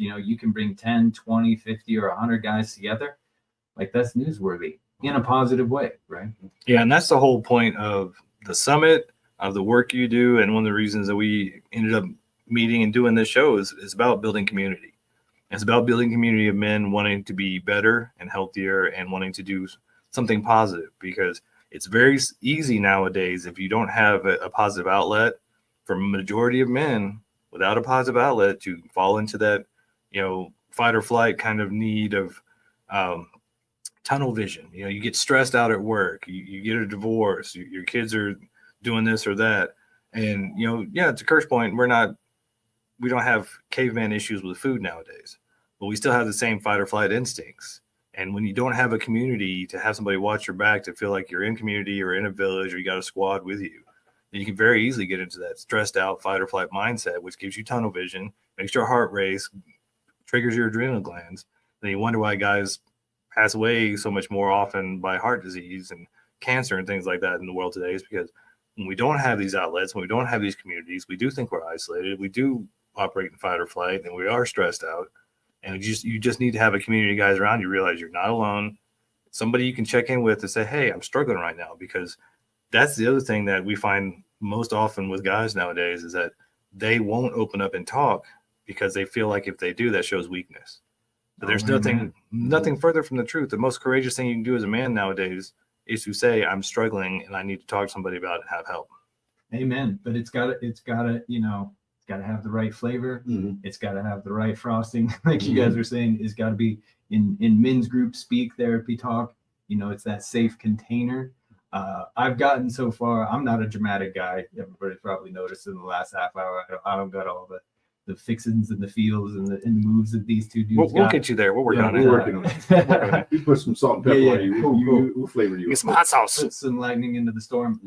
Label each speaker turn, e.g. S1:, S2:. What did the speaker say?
S1: you can bring 10, 20, 50, or 100 guys together. Like, that's newsworthy in a positive way, right?
S2: Yeah, and that's the whole point of the summit, of the work you do, and one of the reasons that we ended up meeting and doing this show is about building community. It's about building community of men wanting to be better and healthier and wanting to do something positive, because it's very easy nowadays, if you don't have a positive outlet, for a majority of men without a positive outlet, to fall into that, fight or flight kind of need of tunnel vision. You get stressed out at work, you get a divorce, your kids are doing this or that. And, to Kirk's point, we don't have caveman issues with food nowadays, but we still have the same fight or flight instincts. And when you don't have a community to have somebody watch your back, to feel like you're in community or in a village or you got a squad with you, then you can very easily get into that stressed out fight or flight mindset, which gives you tunnel vision, makes your heart race, triggers your adrenal glands. Then you wonder why guys pass away so much more often by heart disease and cancer and things like that in the world today, is because when we don't have these outlets, when we don't have these communities, we do think we're isolated. We do operate in fight or flight, and we are stressed out. And you just need to have a community of guys around you. Realize you're not alone. Somebody you can check in with to say, hey, I'm struggling right now. Because that's the other thing that we find most often with guys nowadays, is that they won't open up and talk because they feel like if they do, that shows weakness. But there's nothing further from the truth. The most courageous thing you can do as a man nowadays is to say, I'm struggling and I need to talk to somebody about it and have help.
S1: Amen. But it's gotta have the right flavor.
S3: Mm-hmm.
S1: It's gotta have the right frosting. Like you guys were saying, it's gotta be in men's group speak, therapy talk. It's that safe container. I've gotten so far, I'm not a dramatic guy. Everybody's probably noticed in the last half hour, I don't got all the fixings and the feels and the moves that these two dudes
S2: We'll get you there. We'll work on it.
S3: We're working on it. We put some salt and pepper on you. We'll flavor you.
S2: Get some hot sauce.
S1: Put some lightning into the storm.